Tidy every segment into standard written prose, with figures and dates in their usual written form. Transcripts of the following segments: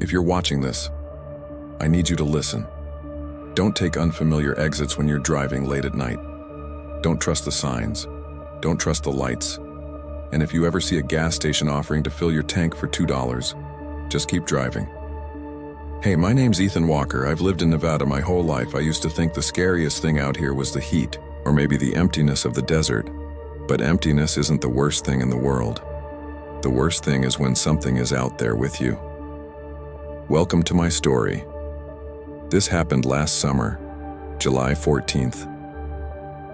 If you're watching this, I need you to listen. Don't take unfamiliar exits when you're driving late at night. Don't trust the signs. Don't trust the lights. And if you ever see a gas station offering to fill your tank for $2, just keep driving. Hey, my name's Ethan Walker. I've lived in Nevada my whole life. I used to think the scariest thing out here was the heat, or maybe the emptiness of the desert. But emptiness isn't the worst thing in the world. The worst thing is when something is out there with you. Welcome to my story. This happened last summer, July 14th.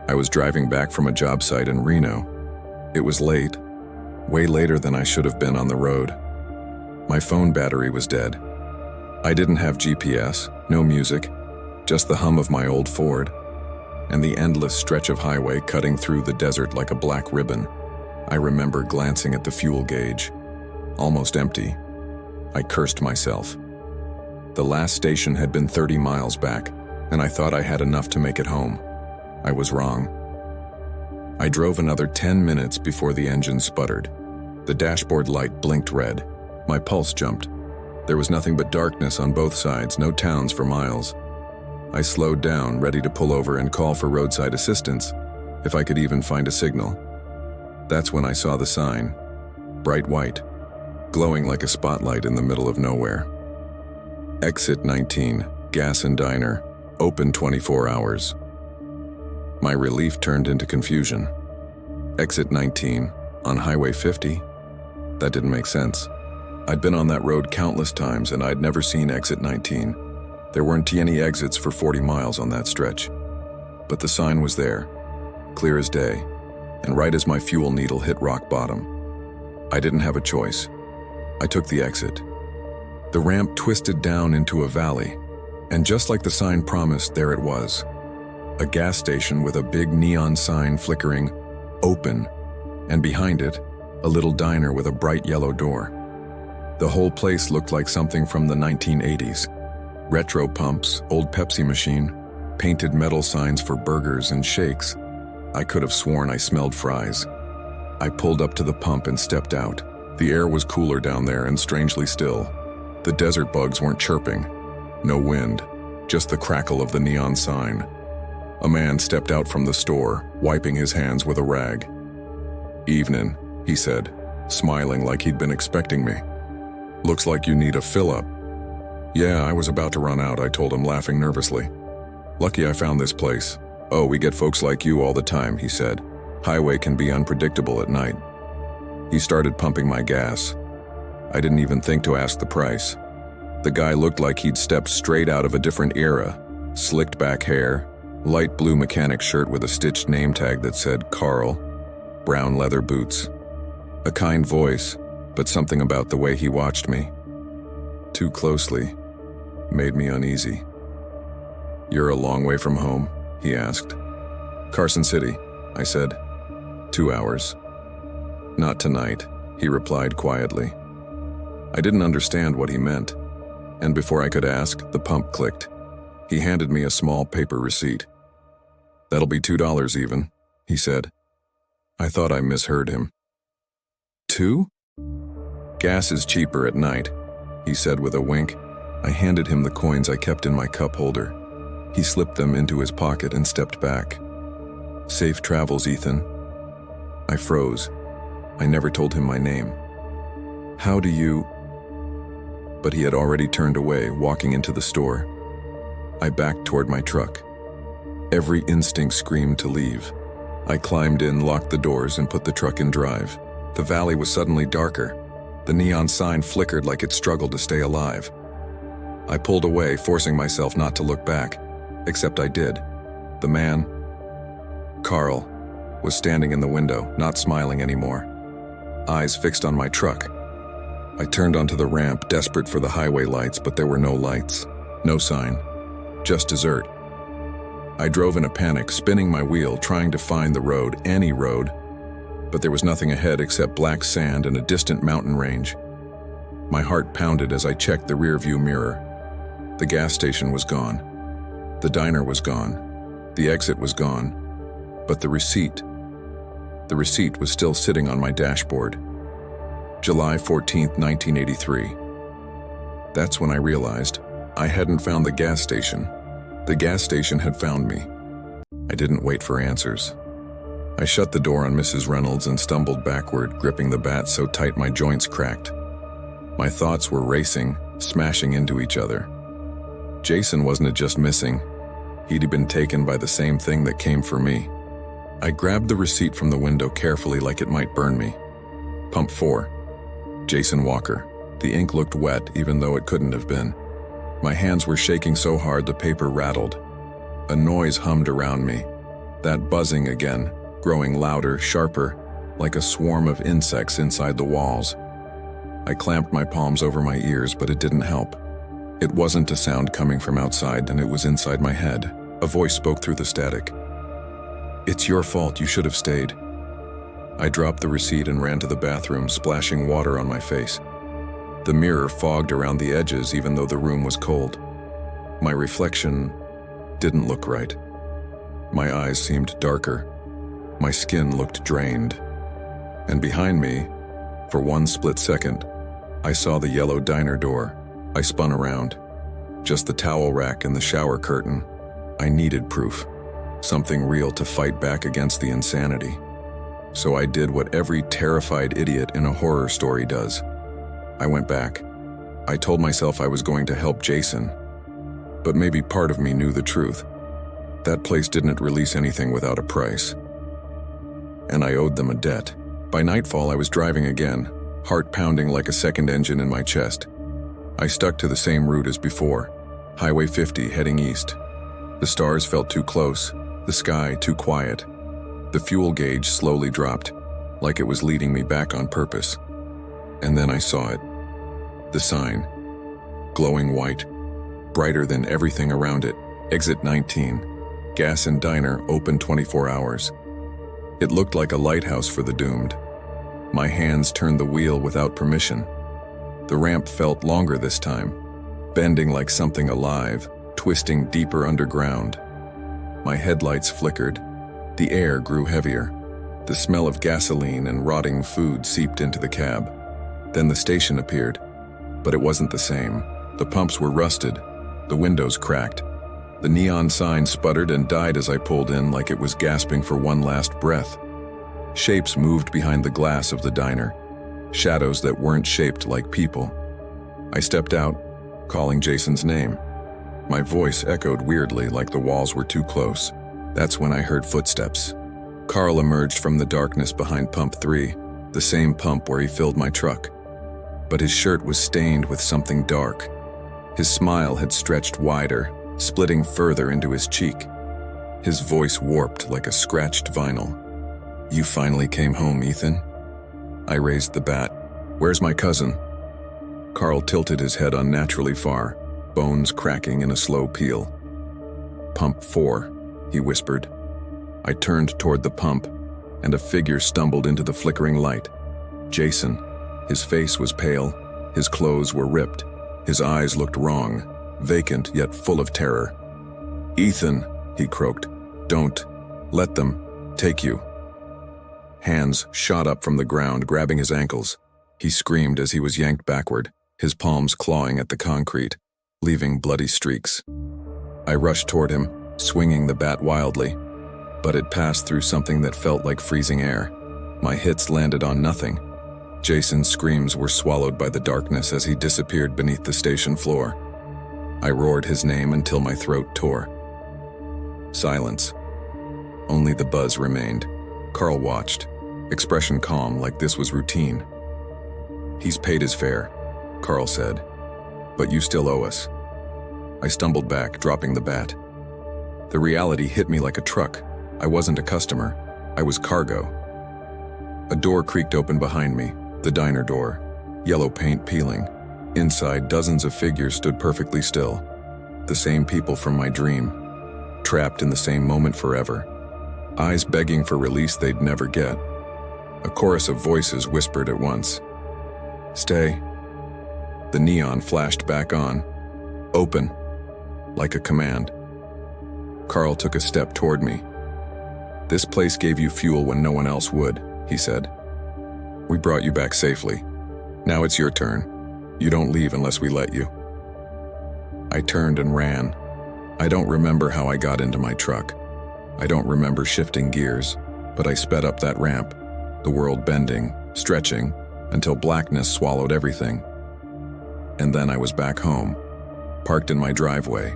I was driving back from a job site in Reno. It was late, way later than I should have been on the road. My phone battery was dead. I didn't have GPS, no music, just the hum of my old Ford, and the endless stretch of highway cutting through the desert like a black ribbon. I remember glancing at the fuel gauge, almost empty. I cursed myself. The last station had been 30 miles back, and I thought I had enough to make it home. I was wrong. I drove another 10 minutes before the engine sputtered. The dashboard light blinked red. My pulse jumped. There was nothing but darkness on both sides, no towns for miles. I slowed down, ready to pull over and call for roadside assistance, if I could even find a signal. That's when I saw the sign, bright white, glowing like a spotlight in the middle of nowhere. Exit 19, gas and diner, open 24 hours. My relief turned into confusion. Exit 19, on Highway 50? That didn't make sense. I'd been on that road countless times and I'd never seen exit 19. There weren't any exits for 40 miles on that stretch. But the sign was there, clear as day, and right as my fuel needle hit rock bottom. I didn't have a choice. I took the exit. The ramp twisted down into a valley, and just like the sign promised, there it was. A gas station with a big neon sign flickering, open, and behind it, a little diner with a bright yellow door. The whole place looked like something from the 1980s. Retro pumps, old Pepsi machine, painted metal signs for burgers and shakes. I could have sworn I smelled fries. I pulled up to the pump and stepped out. The air was cooler down there and strangely still. The desert bugs weren't chirping. No wind, just the crackle of the neon sign. A man stepped out from the store, wiping his hands with a rag. "Evening," he said, smiling like he'd been expecting me. "Looks like you need a fill-up." "Yeah, I was about to run out," I told him, laughing nervously. "Lucky I found this place." "Oh, we get folks like you all the time," he said. "Highway can be unpredictable at night." He started pumping my gas. I didn't even think to ask the price. The guy looked like he'd stepped straight out of a different era. Slicked back hair, light blue mechanic shirt with a stitched name tag that said Carl, brown leather boots. A kind voice, but something about the way he watched me, too closely, made me uneasy. "You're a long way from home?" he asked. "Carson City," I said. 2 hours. "Not tonight," he replied quietly. I didn't understand what he meant, and before I could ask, the pump clicked. He handed me a small paper receipt. "That'll be $2 even," he said. I thought I misheard him. "2? "Gas is cheaper at night," he said with a wink. I handed him the coins I kept in my cup holder. He slipped them into his pocket and stepped back. "Safe travels, Ethan." I froze. I never told him my name. "How do you—" But he had already turned away, walking into the store. I backed toward my truck. Every instinct screamed to leave. I climbed in, locked the doors, and put the truck in drive. The valley was suddenly darker. The neon sign flickered like it struggled to stay alive. I pulled away, forcing myself not to look back, except I did. The man, Carl, was standing in the window, not smiling anymore. Eyes fixed on my truck. I turned onto the ramp, desperate for the highway lights, but there were no lights, no sign, just desert. I drove in a panic, spinning my wheel, trying to find the road, any road, but there was nothing ahead except black sand and a distant mountain range. My heart pounded as I checked the rearview mirror. The gas station was gone. The diner was gone. The exit was gone. But the receipt was still sitting on my dashboard. July 14th, 1983. That's when I realized I hadn't found the gas station. The gas station had found me. I didn't wait for answers. I shut the door on Mrs. Reynolds and stumbled backward, gripping the bat so tight my joints cracked. My thoughts were racing, smashing into each other. Jason wasn't just missing. He'd been taken by the same thing that came for me. I grabbed the receipt from the window carefully like it might burn me. Pump 4. Jason Walker. The ink looked wet even though it couldn't have been. My hands were shaking so hard the paper rattled. A noise hummed around me. That buzzing again, growing louder, sharper, like a swarm of insects inside the walls. I clamped my palms over my ears, but it didn't help. It wasn't a sound coming from outside, and it was inside my head. A voice spoke through the static. "It's your fault, you should have stayed." I dropped the receipt and ran to the bathroom, splashing water on my face. The mirror fogged around the edges even though the room was cold. My reflection didn't look right. My eyes seemed darker. My skin looked drained. And behind me, for one split second, I saw the yellow diner door. I spun around. Just the towel rack and the shower curtain. I needed proof. Something real to fight back against the insanity. So I did what every terrified idiot in a horror story does. I went back. I told myself I was going to help Jason. But maybe part of me knew the truth. That place didn't release anything without a price. And I owed them a debt. By nightfall, I was driving again, heart pounding like a second engine in my chest. I stuck to the same route as before, Highway 50 heading east. The stars felt too close, the sky too quiet. The fuel gauge slowly dropped, like it was leading me back on purpose. And then I saw it. The sign. Glowing white, brighter than everything around it. Exit 19. Gas and diner open 24 hours. It looked like a lighthouse for the doomed. My hands turned the wheel without permission. The ramp felt longer this time, bending like something alive, twisting deeper underground. My headlights flickered. The air grew heavier. The smell of gasoline and rotting food seeped into the cab. Then the station appeared, but it wasn't the same. The pumps were rusted, the windows cracked. The neon sign sputtered and died as I pulled in like it was gasping for one last breath. Shapes moved behind the glass of the diner, shadows that weren't shaped like people. I stepped out, calling Jason's name. My voice echoed weirdly like the walls were too close. That's when I heard footsteps. Carl emerged from the darkness behind Pump 3, the same pump where he filled my truck. But his shirt was stained with something dark. His smile had stretched wider, splitting further into his cheek. His voice warped like a scratched vinyl. "You finally came home, Ethan?" I raised the bat. "Where's my cousin?" Carl tilted his head unnaturally far, bones cracking in a slow peel. "Pump 4, he whispered. I turned toward the pump, and a figure stumbled into the flickering light. Jason. His face was pale, his clothes were ripped, his eyes looked wrong, vacant yet full of terror. "Ethan," he croaked, "don't. Let them take you." Hands shot up from the ground, grabbing his ankles. He screamed as he was yanked backward, his palms clawing at the concrete, leaving bloody streaks. I rushed toward him, swinging the bat wildly, but it passed through something that felt like freezing air. My hits landed on nothing. Jason's screams were swallowed by the darkness as he disappeared beneath the station floor. I roared his name until my throat tore. Silence. Only the buzz remained. Carl watched, expression calm like this was routine. "He's paid his fare," Carl said, "but you still owe us." I stumbled back, dropping the bat. The reality hit me like a truck. I wasn't a customer. I was cargo. A door creaked open behind me, the diner door, yellow paint peeling. Inside, dozens of figures stood perfectly still. The same people from my dream, trapped in the same moment forever. Eyes begging for release they'd never get. A chorus of voices whispered at once. "Stay." The neon flashed back on. "Open," like a command. Carl took a step toward me. "This place gave you fuel when no one else would," he said. "We brought you back safely. Now it's your turn. You don't leave unless we let you." I turned and ran. I don't remember how I got into my truck. I don't remember shifting gears, but I sped up that ramp, the world bending, stretching, until blackness swallowed everything. And then I was back home, parked in my driveway,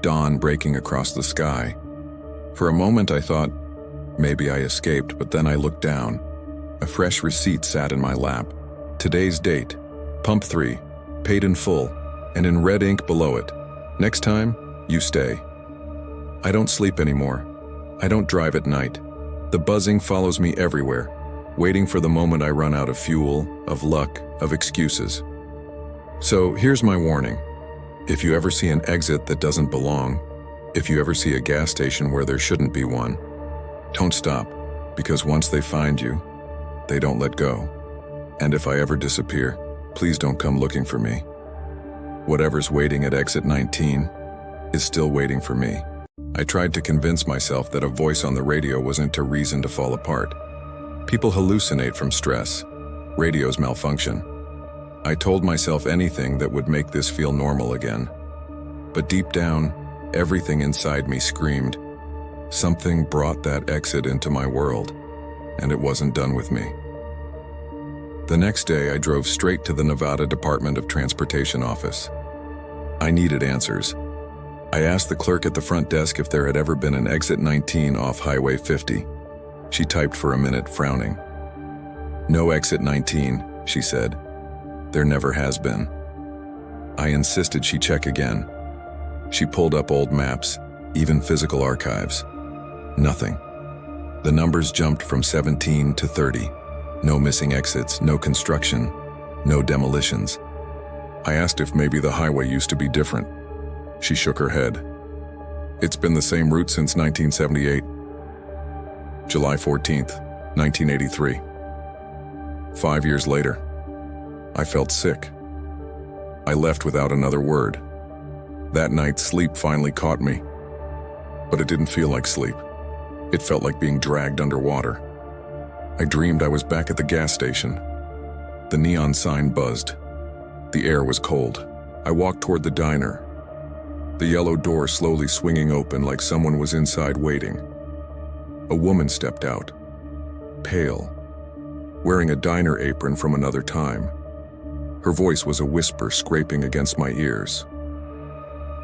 dawn breaking across the sky. For a moment I thought, maybe I escaped, but then I looked down. A fresh receipt sat in my lap. Today's date, pump 3, paid in full, and in red ink below it. Next time, you stay. I don't sleep anymore. I don't drive at night. The buzzing follows me everywhere, waiting for the moment I run out of fuel, of luck, of excuses. So here's my warning. If you ever see an exit that doesn't belong, if you ever see a gas station where there shouldn't be one, don't stop, because once they find you, they don't let go. And if I ever disappear, please don't come looking for me. Whatever's waiting at exit 19 is still waiting for me. I tried to convince myself that a voice on the radio wasn't a reason to fall apart. People hallucinate from stress. Radios malfunction. I told myself anything that would make this feel normal again. But deep down, everything inside me screamed. Something brought that exit into my world, and it wasn't done with me. The next day, I drove straight to the Nevada Department of Transportation office. I needed answers. I asked the clerk at the front desk if there had ever been an exit 19 off Highway 50. She typed for a minute, frowning. No exit 19, she said. There never has been. I insisted she check again. She pulled up old maps, even physical archives. Nothing. The numbers jumped from 17 to 30. No missing exits, no construction, no demolitions. I asked if maybe the highway used to be different. She shook her head. It's been the same route since 1978. July 14th, 1983. 5 years later, I felt sick. I left without another word. That night, sleep finally caught me. But it didn't feel like sleep. It felt like being dragged underwater. I dreamed I was back at the gas station. The neon sign buzzed. The air was cold. I walked toward the diner. The yellow door slowly swinging open like someone was inside waiting. A woman stepped out, pale, wearing a diner apron from another time. Her voice was a whisper scraping against my ears.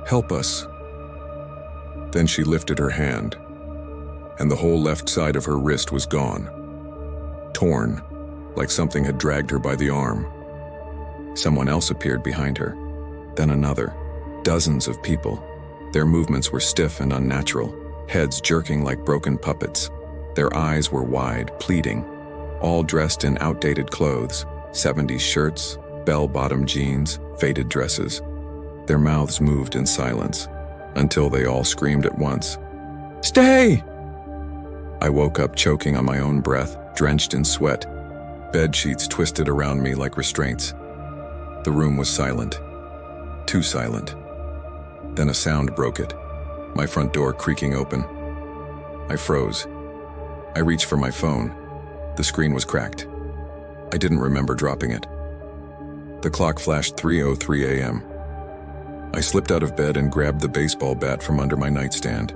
"Help us." Then she lifted her hand, and the whole left side of her wrist was gone. Torn, like something had dragged her by the arm. Someone else appeared behind her, then another. Dozens of people. Their movements were stiff and unnatural, heads jerking like broken puppets. Their eyes were wide, pleading, all dressed in outdated clothes, 70s shirts, bell-bottom jeans, faded dresses. Their mouths moved in silence, until they all screamed at once. "Stay!" I woke up choking on my own breath, drenched in sweat. Bed sheets twisted around me like restraints. The room was silent. Too silent. Then a sound broke it, my front door creaking open. I froze. I reached for my phone. The screen was cracked. I didn't remember dropping it. The clock flashed 3:03 a.m. I slipped out of bed and grabbed the baseball bat from under my nightstand.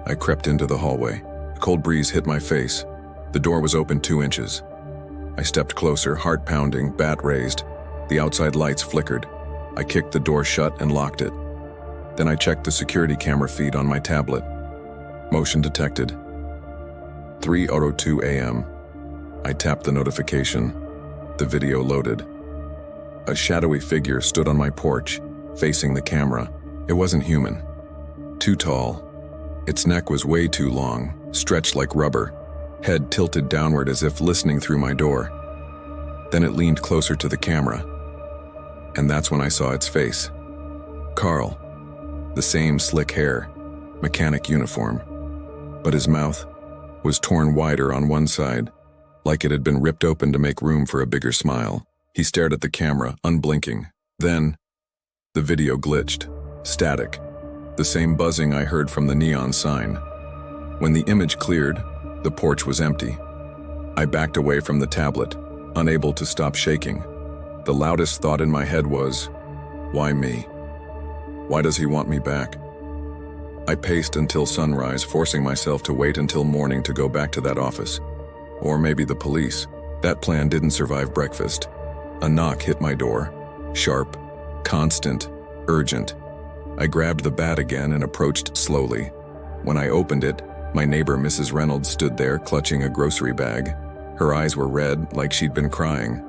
I crept into the hallway. A cold breeze hit my face. The door was open 2 inches. I stepped closer, heart pounding, bat raised. The outside lights flickered. I kicked the door shut and locked it. Then I checked the security camera feed on my tablet. Motion detected. 3:02 a.m. I tapped the notification. The video loaded. A shadowy figure stood on my porch, facing the camera. It wasn't human. Too tall. Its neck was way too long, stretched like rubber, head tilted downward as if listening through my door. Then it leaned closer to the camera. And that's when I saw its face. Carl. The same slick hair, mechanic uniform. But his mouth was torn wider on one side, like it had been ripped open to make room for a bigger smile. He stared at the camera, unblinking. Then, the video glitched. Static. The same buzzing I heard from the neon sign. When the image cleared, the porch was empty. I backed away from the tablet, unable to stop shaking. The loudest thought in my head was, why me? Why does he want me back? I paced until sunrise, forcing myself to wait until morning to go back to that office. Or maybe the police. That plan didn't survive breakfast. A knock hit my door. Sharp, constant, urgent. I grabbed the bat again and approached slowly. When I opened it, my neighbor Mrs. Reynolds stood there clutching a grocery bag. Her eyes were red, like she'd been crying.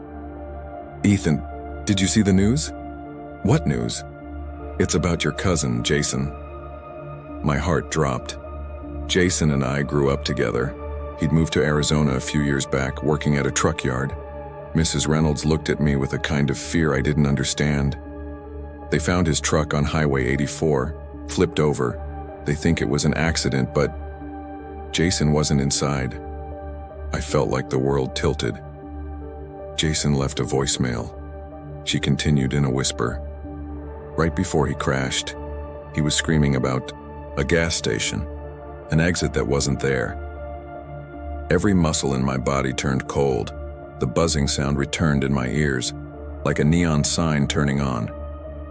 "Ethan, did you see the news?" "What news?" "It's about your cousin, Jason." My heart dropped. Jason and I grew up together. He'd moved to Arizona a few years back, working at a truck yard. Mrs. Reynolds looked at me with a kind of fear I didn't understand. They found his truck on Highway 84, flipped over. They think it was an accident, but Jason wasn't inside. I felt like the world tilted. Jason left a voicemail. She continued in a whisper. Right before he crashed, he was screaming about a gas station, an exit that wasn't there. Every muscle in my body turned cold. The buzzing sound returned in my ears, like a neon sign turning on.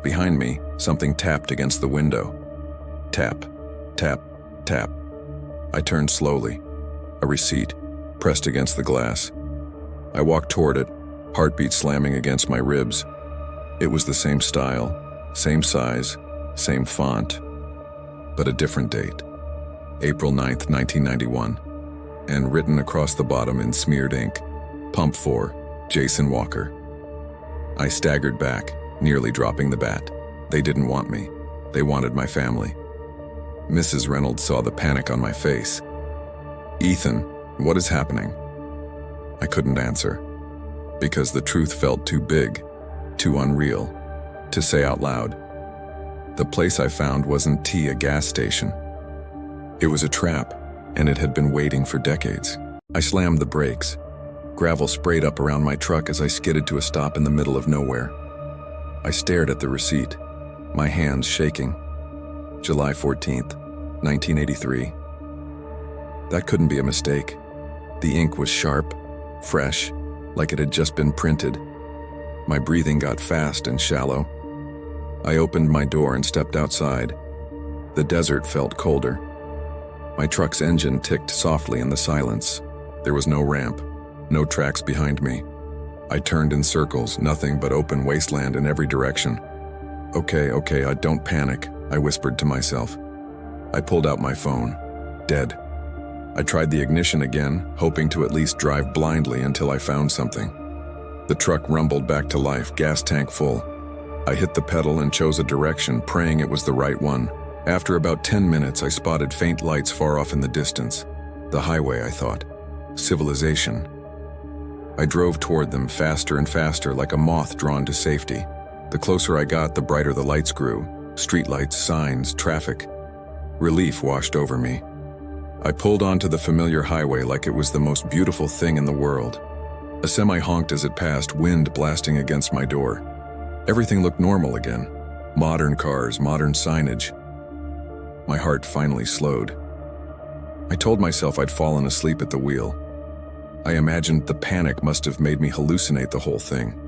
Behind me, something tapped against the window. Tap, tap, tap. I turned slowly. A receipt, pressed against the glass. I walked toward it, heartbeat slamming against my ribs. It was the same style, same size, same font, but a different date. April 9th, 1991. And written across the bottom in smeared ink, Pump 4, Jason Walker. I staggered back, nearly dropping the bat. They didn't want me. They wanted my family. Mrs. Reynolds saw the panic on my face. "Ethan, what is happening?" I couldn't answer, because the truth felt too big, too unreal, to say out loud. The place I found wasn't a gas station. It was a trap, and it had been waiting for decades. I slammed the brakes. Gravel sprayed up around my truck as I skidded to a stop in the middle of nowhere. I stared at the receipt, my hands shaking. July 14th, 1983. That couldn't be a mistake. The ink was sharp, fresh, like it had just been printed. My breathing got fast and shallow. I opened my door and stepped outside. The desert felt colder. My truck's engine ticked softly in the silence. There was no ramp, no tracks behind me. I turned in circles, nothing but open wasteland in every direction. Okay, don't panic, I whispered to myself. I pulled out my phone. Dead. I tried the ignition again, hoping to at least drive blindly until I found something. The truck rumbled back to life, gas tank full. I hit the pedal and chose a direction, praying it was the right one. After about 10 minutes, I spotted faint lights far off in the distance. The highway, I thought. Civilization. I drove toward them faster and faster, like a moth drawn to safety. The closer I got, the brighter the lights grew. Streetlights, signs, traffic. Relief washed over me. I pulled onto the familiar highway like it was the most beautiful thing in the world. A semi honked as it passed, wind blasting against my door. Everything looked normal again. Modern cars, modern signage. My heart finally slowed. I told myself I'd fallen asleep at the wheel. I imagined the panic must have made me hallucinate the whole thing.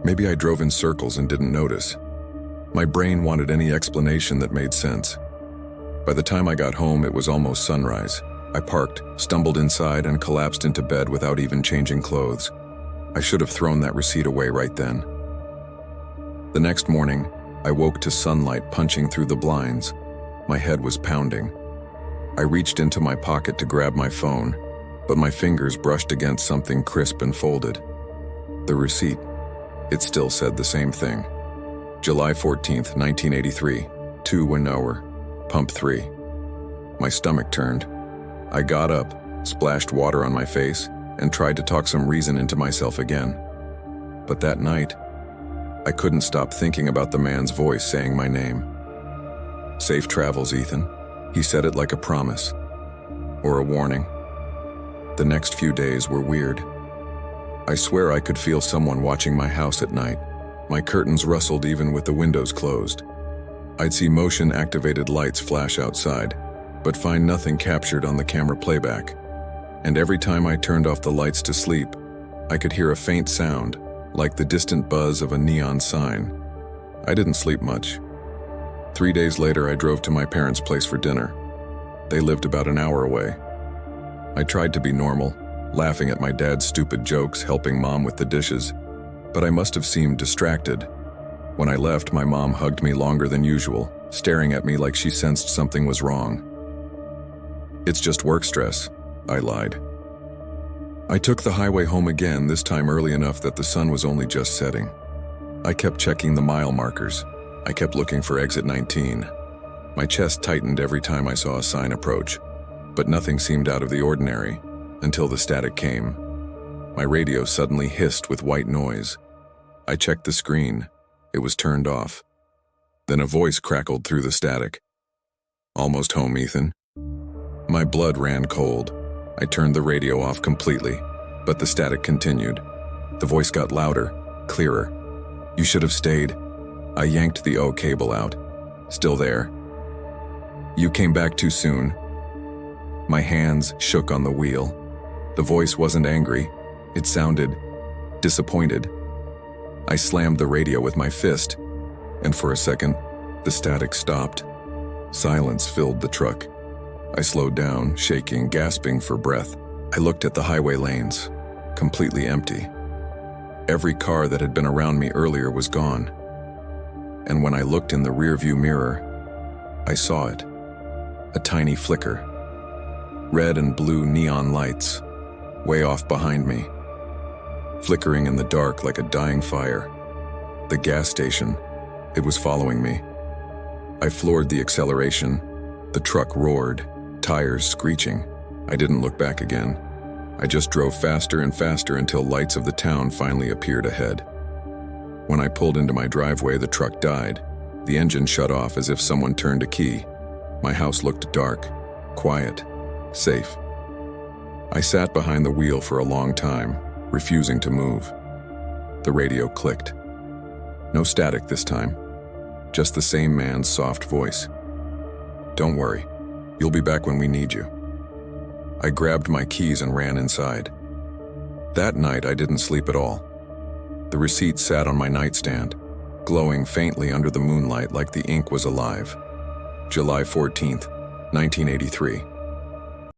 Maybe I drove in circles and didn't notice. My brain wanted any explanation that made sense. By the time I got home, it was almost sunrise. I parked, stumbled inside, and collapsed into bed without even changing clothes. I should have thrown that receipt away right then. The next morning, I woke to sunlight punching through the blinds. My head was pounding. I reached into my pocket to grab my phone, but my fingers brushed against something crisp and folded. The receipt. It still said the same thing. July 14th, 1983, 2 an hour, Pump 3. My stomach turned. I got up, splashed water on my face, and tried to talk some reason into myself again. But that night, I couldn't stop thinking about the man's voice saying my name. Safe travels, Ethan. He said it like a promise. Or a warning. The next few days were weird. I swear I could feel someone watching my house at night. My curtains rustled even with the windows closed. I'd see motion-activated lights flash outside, but find nothing captured on the camera playback. And every time I turned off the lights to sleep, I could hear a faint sound, like the distant buzz of a neon sign. I didn't sleep much. 3 days later, I drove to my parents' place for dinner. They lived about an hour away. I tried to be normal, laughing at my dad's stupid jokes, helping mom with the dishes, but I must have seemed distracted. When I left, my mom hugged me longer than usual, staring at me like she sensed something was wrong. "It's just work stress," I lied. I took the highway home again, this time early enough that the sun was only just setting. I kept checking the mile markers. I kept looking for exit 19. My chest tightened every time I saw a sign approach, but nothing seemed out of the ordinary until the static came. My radio suddenly hissed with white noise. I checked the screen. It was turned off. Then a voice crackled through the static. "Almost home, Ethan." My blood ran cold. I turned the radio off completely, but the static continued. The voice got louder, clearer. "You should have stayed." I yanked the O cable out. "Still there." "You came back too soon." My hands shook on the wheel. The voice wasn't angry. It sounded disappointed. I slammed the radio with my fist, and for a second, the static stopped. Silence filled the truck. I slowed down, shaking, gasping for breath. I looked at the highway lanes, completely empty. Every car that had been around me earlier was gone. And when I looked in the rearview mirror, I saw it. A tiny flicker. Red and blue neon lights, way off behind me, flickering in the dark like a dying fire. The gas station, it was following me. I floored the acceleration. The truck roared, tires screeching. I didn't look back again. I just drove faster and faster until lights of the town finally appeared ahead. When I pulled into my driveway, the truck died. The engine shut off as if someone turned a key. My house looked dark, quiet, safe. I sat behind the wheel for a long time, refusing to move. The radio clicked. No static this time, just the same man's soft voice. "Don't worry, you'll be back when we need you." I grabbed my keys and ran inside. That night, I didn't sleep at all. The receipt sat on my nightstand, glowing faintly under the moonlight like the ink was alive. July 14th, 1983.